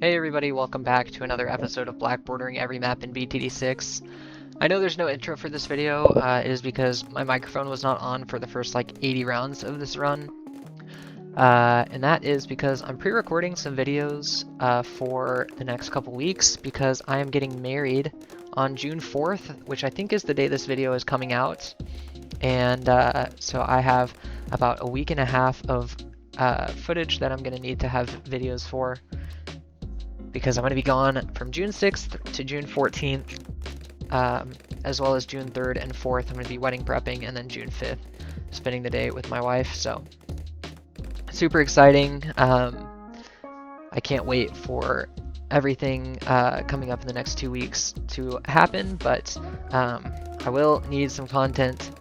Hey everybody, welcome back to another episode of blackboarding every map in BTD6. I know there's no intro for this video, it is because my microphone was not on for the first like 80 rounds of this run. And that is because I'm pre-recording some videos for the next couple weeks because I am getting married on June 4th, which I think is the day this video is coming out. And so I have about a week and a half of footage that I'm going to need to have videos for, because I'm going to be gone from June 6th to June 14th, as well as June 3rd and 4th. I'm going to be wedding prepping, and then June 5th, spending the day with my wife. So super exciting. I can't wait for everything coming up in the next 2 weeks to happen, but I will need some content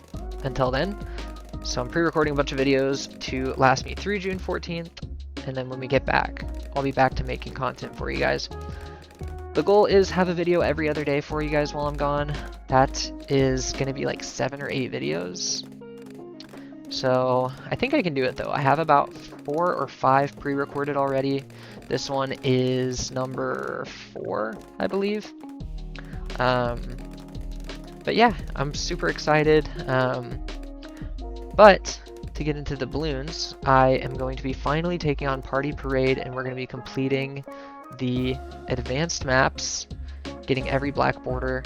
until then. So I'm pre-recording a bunch of videos to last me through June 14th, and then when we get back, I'll be back to making content for you guys. The goal is have a video every other day for you guys while I'm gone. That is going to be like 7 or 8 videos. So I think I can do it though. I have about 4 or 5 pre-recorded already. This one is number 4, I believe. But yeah, I'm super excited. But to get into the balloons, I am going to be finally taking on Party Parade, and we're going to be completing the advanced maps, getting every black border,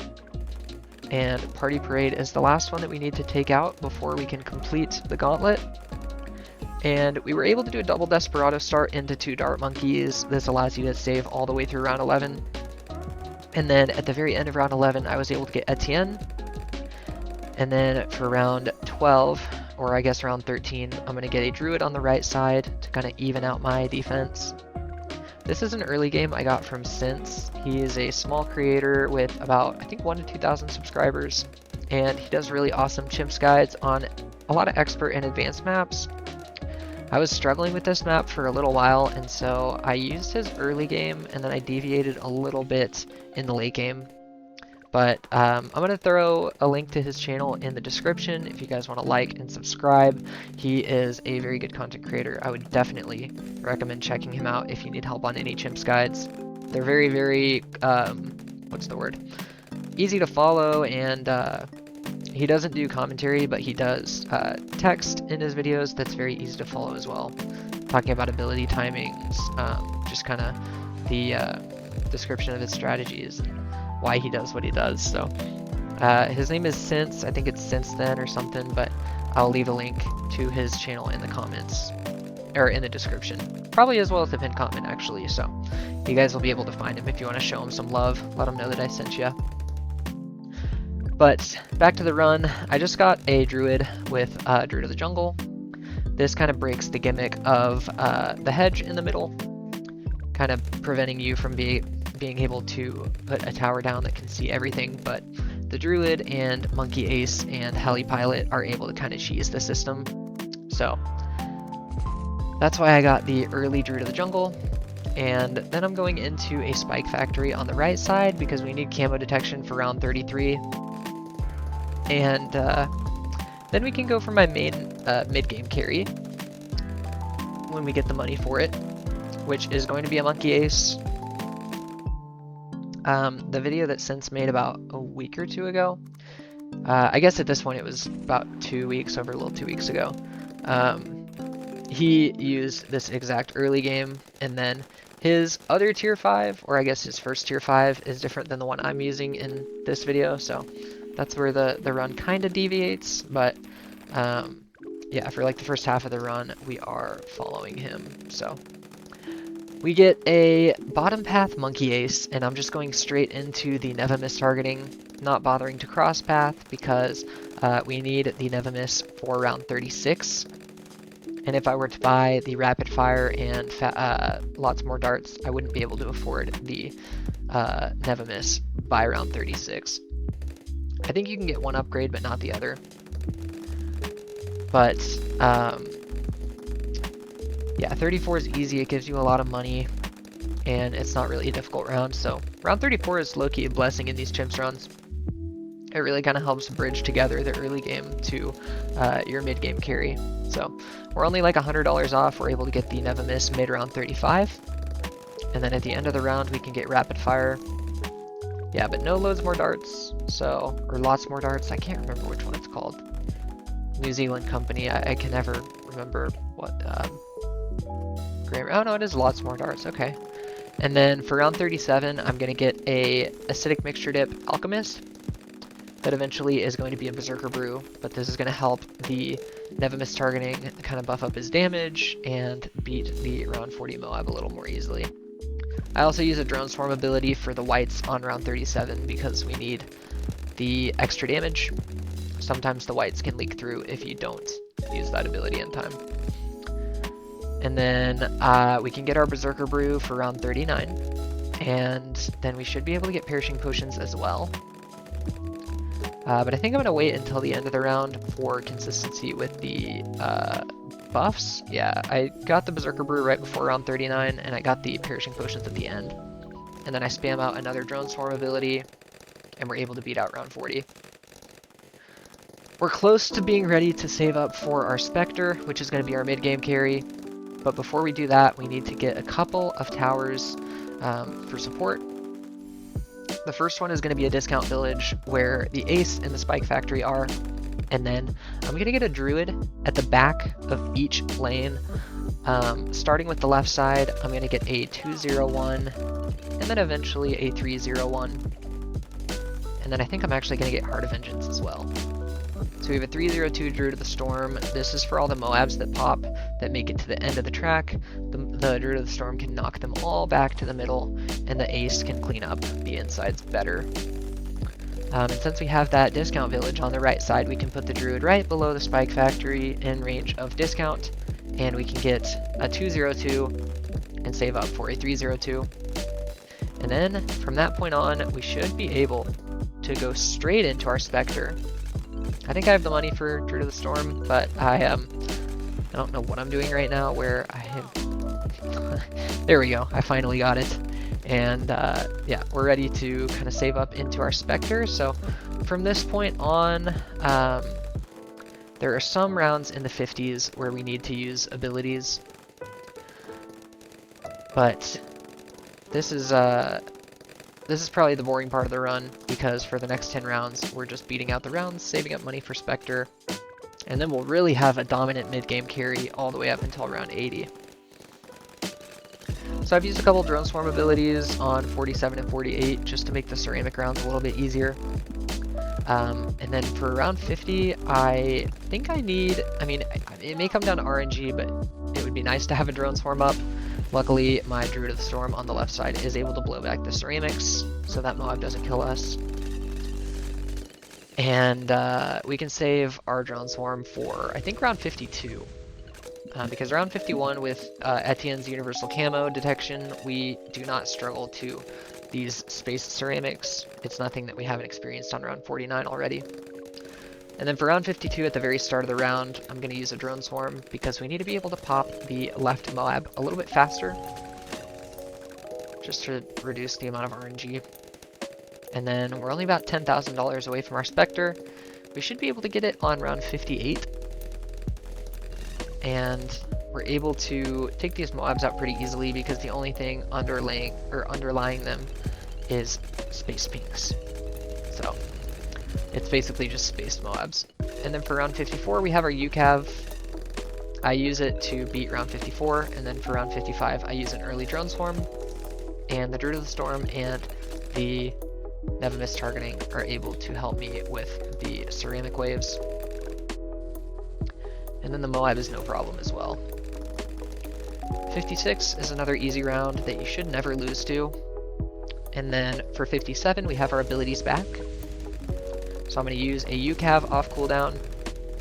and Party Parade is the last one that we need to take out before we can complete the gauntlet. And we were able to do a double Desperado start into 2 Dart Monkeys. This allows you to save all the way through round 11. And then at the very end of round 11, I was able to get Etienne. And then for round 12, or I guess around 13, I'm going to get a Druid on the right side to kind of even out my defense. This is an early game I got from Sense. He is a small creator with about, I think, 1,000 to 2,000 subscribers, and he does really awesome chimps guides on a lot of expert and advanced maps. I was struggling with this map for a little while, and so I used his early game, and then I deviated a little bit in the late game. But I'm going to throw a link to his channel in the description if you guys want to like and subscribe. He is a very good content creator. I would definitely recommend checking him out if you need help on any chimps guides. They're very, very, what's the word? Easy to follow, and he doesn't do commentary, but he does text in his videos that's very easy to follow as well. Talking about ability timings, just kind of the description of his strategies, why he does what he does. So his name is Sense. I think it's Since Then or something, but I'll leave a link to his channel in the comments, or in the description, probably as well as the pinned comment actually. So you guys will be able to find him if you want to show him some love. Let him know that I sent you. But back to the run. I just got a Druid with Druid of the Jungle. This kind of breaks the gimmick of the hedge in the middle, kind of preventing you from being able to put a tower down that can see everything, but the Druid and Monkey Ace and Heli Pilot are able to kind of cheese the system. So that's why I got the early Druid of the Jungle. And then I'm going into a Spike Factory on the right side because we need camo detection for round 33. And then we can go for my main mid-game carry when we get the money for it, which is going to be a Monkey Ace. The video that Sense made about a week or 2 ago, I guess at this point it was about 2 weeks, over a little 2 weeks ago, he used this exact early game, and then his other tier 5, or I guess his first tier 5, is different than the one I'm using in this video, so that's where the run kind of deviates, but yeah, for like the first half of the run, we are following him. So we get a bottom path Monkey Ace, and I'm just going straight into the Nevamis targeting, not bothering to cross path because we need the Nevamis for round 36. And if I were to buy the rapid fire and lots more darts, I wouldn't be able to afford the Nevamis by round 36. I think you can get one upgrade, but not the other. But yeah, 34 is easy. It gives you a lot of money, and it's not really a difficult round. So round 34 is low-key a blessing in these chimps runs. It really kind of helps bridge together the early game to your mid-game carry. So we're only like $100 off. We're able to get the Nevamis mid-round 35. And then at the end of the round, we can get rapid fire. Yeah, but no loads more darts, so, or lots more darts. I can't remember which one it's called. New Zealand company. I can never remember what grammar. Oh no, it is lots more darts. Okay. And then for round 37, I'm gonna get a acidic mixture dip alchemist. That eventually is going to be a berserker brew, but this is gonna help the Never-Miss targeting kind of buff up his damage and beat the round 40 Moab a little more easily. I also use a drone swarm ability for the whites on round 37 because we need the extra damage. Sometimes the whites can leak through if you don't use that ability in time. And then we can get our Berserker Brew for round 39. And then we should be able to get Perishing Potions as well. But I think I'm going to wait until the end of the round for consistency with the buffs. Yeah, I got the Berserker Brew right before round 39, and I got the Perishing Potions at the end. And then I spam out another Drone Swarm ability, and we're able to beat out round 40. We're close to being ready to save up for our Spectre, which is going to be our mid-game carry. But before we do that, we need to get a couple of towers for support. The first one is going to be a discount village where the Ace and the Spike Factory are. And then I'm going to get a Druid at the back of each lane. Starting with the left side, I'm going to get a 201 and then eventually a 301. And then I think I'm actually going to get Heart of Vengeance as well. So we have a 302 Druid of the Storm. This is for all the Moabs that pop, that make it to the end of the track. The Druid of the Storm can knock them all back to the middle, and the Ace can clean up the insides better. And since we have that discount village on the right side, we can put the Druid right below the Spike Factory in range of discount, and we can get a 202 and save up for a 302. And then from that point on, we should be able to go straight into our Spectre. I think I have the money for Druid of the Storm, but I don't know what I'm doing right now, where I have... There we go, I finally got it. And yeah, we're ready to kind of save up into our Spectre. So from this point on, there are some rounds in the 50s where we need to use abilities. But this is probably the boring part of the run, because for the next 10 rounds, we're just beating out the rounds, saving up money for Spectre, and then we'll really have a dominant mid-game carry all the way up until round 80. So I've used a couple Drone Swarm abilities on 47 and 48 just to make the ceramic rounds a little bit easier. And then for round 50, I think I need, I mean, it may come down to RNG, but it would be nice to have a Drone Swarm up. Luckily, my Druid of the Storm on the left side is able to blow back the ceramics, so that Moab doesn't kill us. And we can save our Drone Swarm for, I think, round 52. Because round 51 with Etienne's Universal Camo detection, we do not struggle to these space ceramics. It's nothing that we haven't experienced on round 49 already. And then for round 52 at the very start of the round, I'm going to use a Drone Swarm because we need to be able to pop the left Moab a little bit faster, just to reduce the amount of RNG. And then we're only about $10,000 away from our Spectre. We should be able to get it on round 58. And we're able to take these Moabs out pretty easily because the only thing underlying them is Space Pinks. So it's basically just spaced Moabs. And then for round 54, we have our UCAV. I use it to beat round 54, and then for round 55, I use an early Drone Swarm. And the Druid of the Storm and the Never-Miss targeting are able to help me with the ceramic waves. And then the Moab is no problem as well. 56 is another easy round that you should never lose to. And then for 57, we have our abilities back. So I'm going to use a UCAV off cooldown,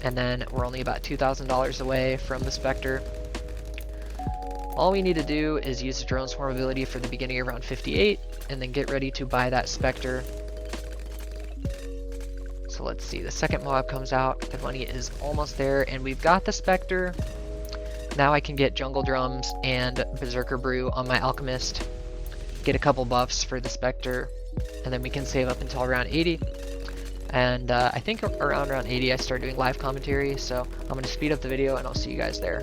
and then we're only about $2,000 away from the Spectre. All we need to do is use the Drone Swarm ability for the beginning of round 58, and then get ready to buy that Spectre. So let's see, the second Moab comes out, the money is almost there, and we've got the Spectre. Now I can get Jungle Drums and Berserker Brew on my Alchemist, get a couple buffs for the Spectre, and then we can save up until around 80. And I think around round 80 I start doing live commentary, so I'm going to speed up the video and I'll see you guys there.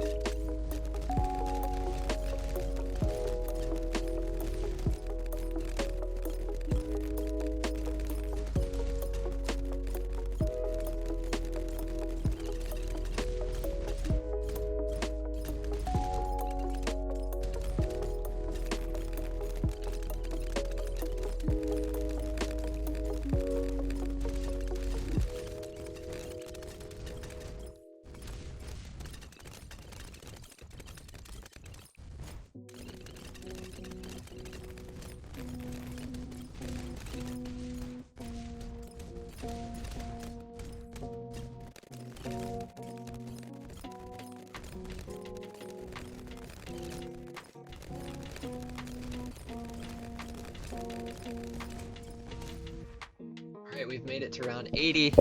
Alright, we've made it to round 80.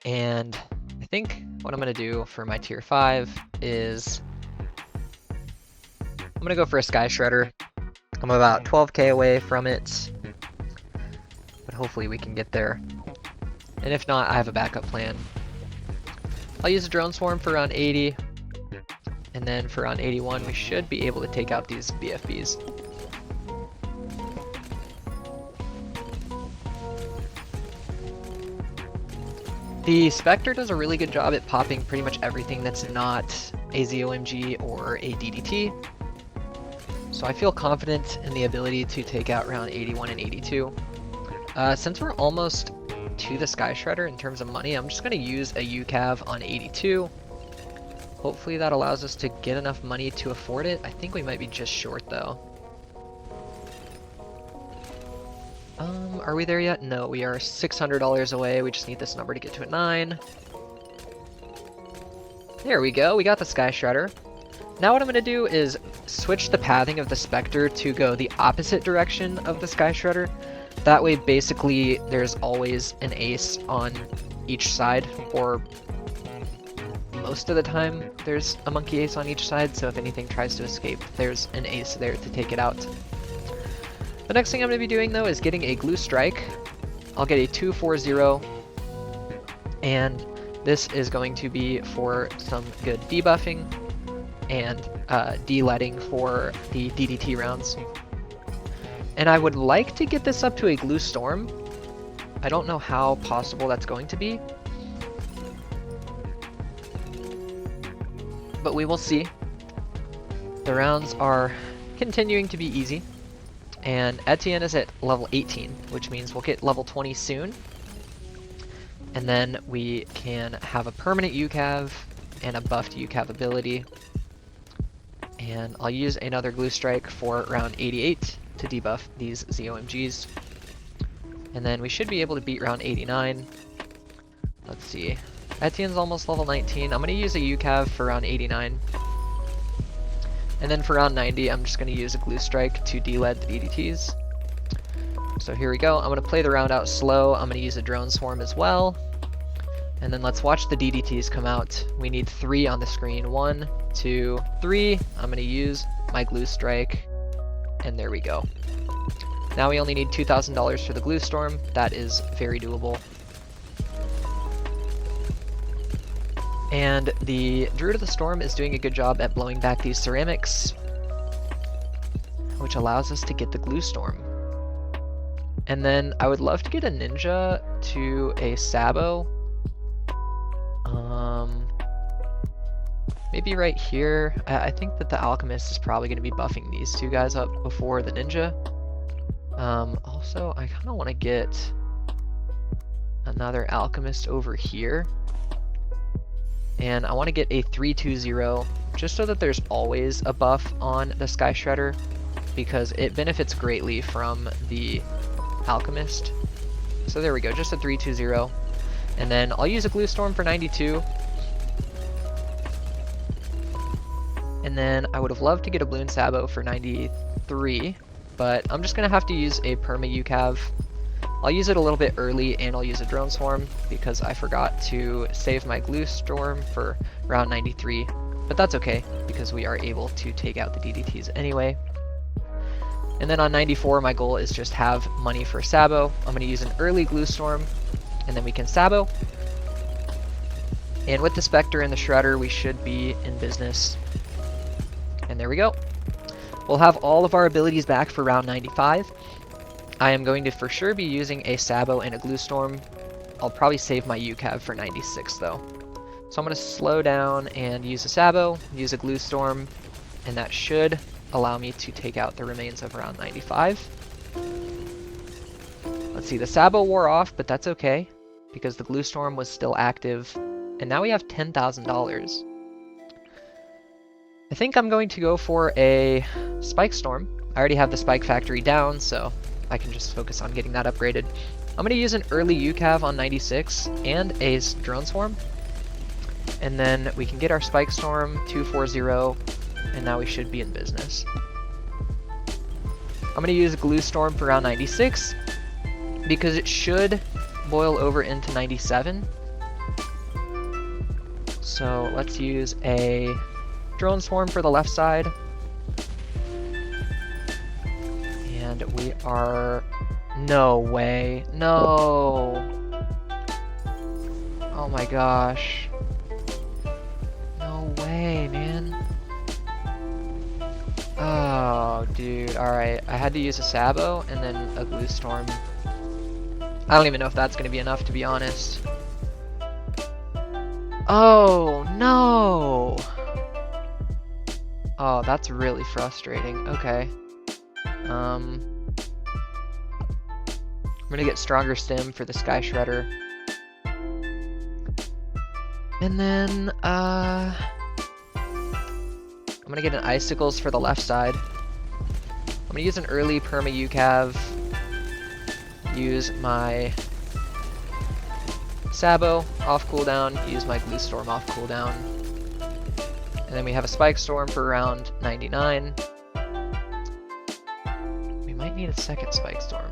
And I think what I'm going to do for my tier 5 is I'm going to go for a Sky Shredder. I'm about 12k away from it, but hopefully we can get there. And if not, I have a backup plan. I'll use a Drone Swarm for round 80, and then for round 81 we should be able to take out these BFBs. The Spectre does a really good job at popping pretty much everything that's not a ZOMG or a DDT. So I feel confident in the ability to take out round 81 and 82. Since we're almost to the Sky Shredder in terms of money, I'm just going to use a UCAV on 82. Hopefully that allows us to get enough money to afford it. I think we might be just short though. Are we there yet? No, we are $600 away. We just need this number to get to a 9. There we go, we got the Sky Shredder. Now what I'm going to do is switch the pathing of the Spectre to go the opposite direction of the Sky Shredder. That way basically there's always an ace on each side, or most of the time there's a monkey ace on each side, so if anything tries to escape, there's an ace there to take it out. The next thing I'm going to be doing though is getting a Glue Strike. I'll get a 240, and this is going to be for some good debuffing and de-leading for the DDT rounds. And I would like to get this up to a Glue Storm. I don't know how possible that's going to be, but we will see. The rounds are continuing to be easy, and Etienne is at level 18, which means we'll get level 20 soon. And then we can have a permanent UCAV and a buffed UCAV ability. And I'll use another Glue Strike for round 88 to debuff these ZOMGs. And then we should be able to beat round 89. Let's see. Etienne's almost level 19. I'm going to use a UCAV for round 89. And then for round 90, I'm just going to use a Glue Strike to de-lead the DDTs. So here we go. I'm going to play the round out slow. I'm going to use a Drone Swarm as well. And then let's watch the DDTs come out. We need 3 on the screen. 1, 2, 3. I'm going to use my Glue Strike. And there we go. Now we only need $2,000 for the Glue Storm. That is very doable. And the Druid of the Storm is doing a good job at blowing back these ceramics, which allows us to get the Glue Storm. And then I would love to get a Ninja to a Sabo. Maybe right here. I think that the Alchemist is probably going to be buffing these two guys up before the Ninja. Also, I kind of want to get another Alchemist over here. And I want to get a 320 just so that there's always a buff on the Sky Shredder, because it benefits greatly from the Alchemist. So there we go, just a 320. And then I'll use a Glue Storm for 92. And then I would have loved to get a Bloon Sabo for 93, but I'm just going to have to use a Perma UCAV. I'll use it a little bit early, and I'll use a Drone Swarm because I forgot to save my Glue Storm for round 93. But that's okay, because we are able to take out the DDTs anyway. And then on 94, my goal is just have money for Sabo. I'm going to use an early Glue Storm, and then we can Sabo. And with the Spectre and the Shredder, we should be in business. And there we go. We'll have all of our abilities back for round 95. I am going to for sure be using a Sabo and a Glue Storm. I'll probably save my UCAV for 96 though. So I'm going to slow down and use a Sabo, use a Glue Storm, and that should allow me to take out the remains of round 95. Let's see, the Sabo wore off, but that's okay, because the Glue Storm was still active, and now we have $10,000. I think I'm going to go for a Spike Storm. I already have the Spike Factory down, so I can just focus on getting that upgraded. I'm going to use an early UCAV on 96 and a Drone Swarm. And then we can get our Spike Storm, 240, and now we should be in business. I'm gonna use Glue Storm for round 96 because it should boil over into 97. So let's use a Drone Swarm for the left side. And we are... No way. No! Oh my gosh. No way, man. Oh, dude. Alright. I had to use a Sabo and then a Glue Storm. I don't even know if that's going to be enough, to be honest. Oh, no! Oh, that's really frustrating. Okay. I'm gonna get Stronger Stim for the Sky Shredder. And then, I'm gonna get an Icicles for the left side. I'm gonna use an early Perma UCAV. Use my Sabo off cooldown. Use my Glue Storm off cooldown. And then we have a Spike Storm for round 99. We might need a second Spike Storm.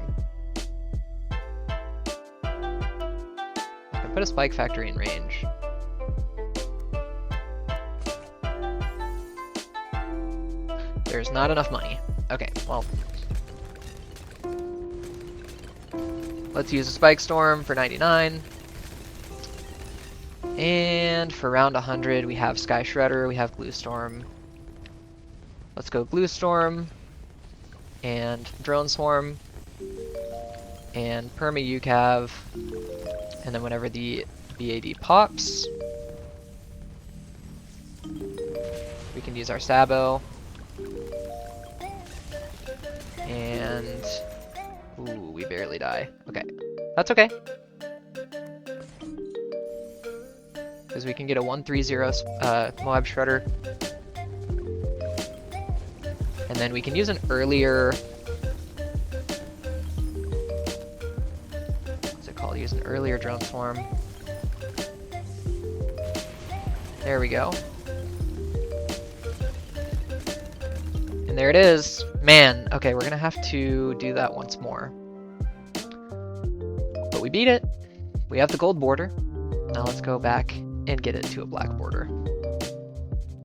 I can put a Spike Factory in range. There's not enough money. Okay, well. Let's use a Spike Storm for 99. And for round 100, we have Sky Shredder, we have Glue Storm. Let's go Glue Storm, and Drone Swarm, and Perma UCAV, and then whenever the BAD pops, we can use our Sabo, and... Ooh, we barely die. Okay, that's okay. Because we can get a 1-3-0 Moab Shredder. And then we can use an earlier... What's it called? Use an earlier Drone Swarm. There we go. And there it is. Man, okay, we're gonna have to do that once more. But we beat it. We have the gold border. Now let's go back and get it to a black border.